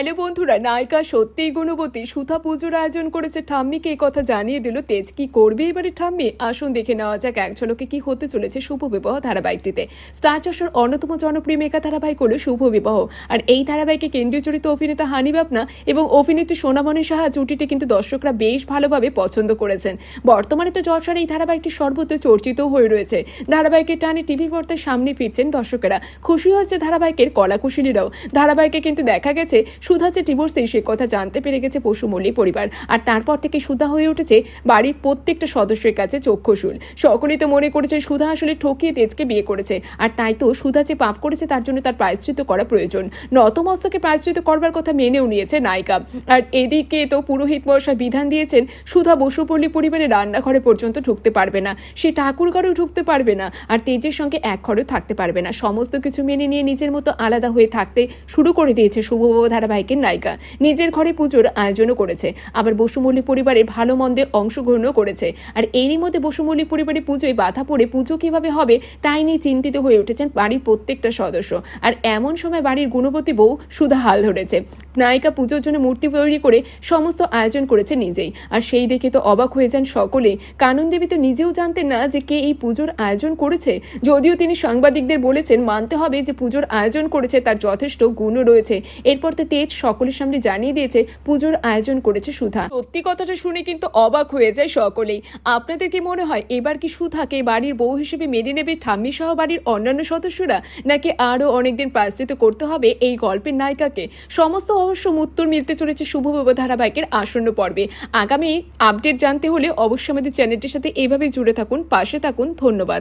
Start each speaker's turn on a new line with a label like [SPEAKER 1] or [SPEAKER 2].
[SPEAKER 1] Hello বন্ধুরা, নায়িকা সত্যিই গুণবতী সুধা পুজোর আয়োজন করেছে ঠাম্মিকে, এই কথা জানিয়ে দিল তেজ। কি করবে এবারে ঠাম্মি, আসুন দেখে নেওয়া যাক এক ঝলকে কি হতে চলেছে শুভ বিবাহ ধারাবাহিকটিতে। স্টার জলসার অন্যতম জনপ্রিয় মেগা ধারাবাহিক হলো শুভ বিবাহ, আর এই ধারাবাহিকে কেন্দ্রীয় চরিত্র অভিনেতা হানি বাবনা এবং অভিনেত্রী সোনামণি সাহা জুটিটি কিন্তু দর্শকরা বেশ ভালোভাবে পছন্দ করেছেন। বর্তমানে তো জলসার এই ধারাবাহিকটি সর্বত্র চর্চিত হয়ে রয়েছে। ধারাবাহিকের টানে টিভি পর্দার সামনে ফিরছেন দর্শকেরা, খুশি হয়েছে ধারাবাহিকের কলাকুশলীরাও। ধারাবাহিকে কিন্তু দেখা গেছে সুধা যে ডিভোর্সে সে কথা জানতে পেরে গেছে পশু মল্লিক পরিবার, আর তারপর থেকে সুধা হয়ে উঠেছে বাড়ির প্রত্যেকটা সদস্যের কাছে চক্ষুশূল। সকলেই তো মনে করেছে সুধা আসলে ঠকিয়ে তেজকে বিয়ে করেছে, আর তাই তো সুধা যে পাপ করেছে তার জন্য তার প্রায়শ্চিত্ত করা প্রয়োজন। নতমস্তকে প্রায়শ্চিত্ত করবার কথা মেনেও নিয়েছে নায়িকা। আর এদিকে তো পুরোহিত মশাই বিধান দিয়েছেন সুধা বসুপল্লী পরিবারের রান্নাঘরে পর্যন্ত ঢুকতে পারবে না, সে ঠাকুর ঘরেও ঢুকতে পারবে না, আর তেজের সঙ্গে এক ঘরেও থাকতে পারবে না। সমস্ত কিছু মেনে নিয়ে নিজের মতো আলাদা হয়ে থাকতে শুরু করে দিয়েছে শুভ ধারাবাহিকের নায়িকা। নিজের ঘরে পুজোর আয়োজনও করেছে, আবার বসুমল্লিক পরিবারের ভালো মন্দে অংশগ্রহণও করেছে। আর এরই মধ্যে বসুমল্লিক পরিবারের পুজোয় বাধা পড়ে পুজো কিভাবে হবে তাই নিয়ে চিন্তিত হয়ে উঠেছেন বাড়ির প্রত্যেকটা সদস্য। আর এমন সময় বাড়ির গুণবতী বউ সুধা হাল ধরেছে। নায়িকা পুজোর জন্য মূর্তি তৈরি করে সমস্ত আয়োজন করেছে নিজেই, আর সেই দেখে তো অবাক হয়ে যান সকলেই। কানন দেবী তো নিজেও জানতেন না যে কে এই পুজোর আয়োজন করেছে, যদিও তিনি সাংবাদিকদের বলেছেন মানতে হবে যে পুজোর আয়োজন করেছে তার যথেষ্ট গুণও রয়েছে। এরপর তো তেজ সকলের সামনে জানিয়ে দিয়েছে পুজোর আয়োজন করেছে সুধা। সত্যি কথাটা শুনে কিন্তু অবাক হয়ে যায় সকলেই। আপনাদের কি মনে হয় এবার কি সুধাকে বাড়ির বউ হিসেবে মেনে নেবে ঠাম্মি সহ বাড়ির অন্যান্য সদস্যরা, নাকি আরো অনেকদিন প্রায়শ্চিত্ত করতে হবে এই গল্পের নায়িকাকে? সমস্ত অবশ্য উত্তর মিলতে চলেছে শুভ বিবাহ ধারাবাহিকের আসন্ন পর্বে। আগামী আপডেট জানতে হলে অবশ্যই আমাদের চ্যানেলটির সাথে এইভাবে জুড়ে থাকুন, পাশে থাকুন। ধন্যবাদ।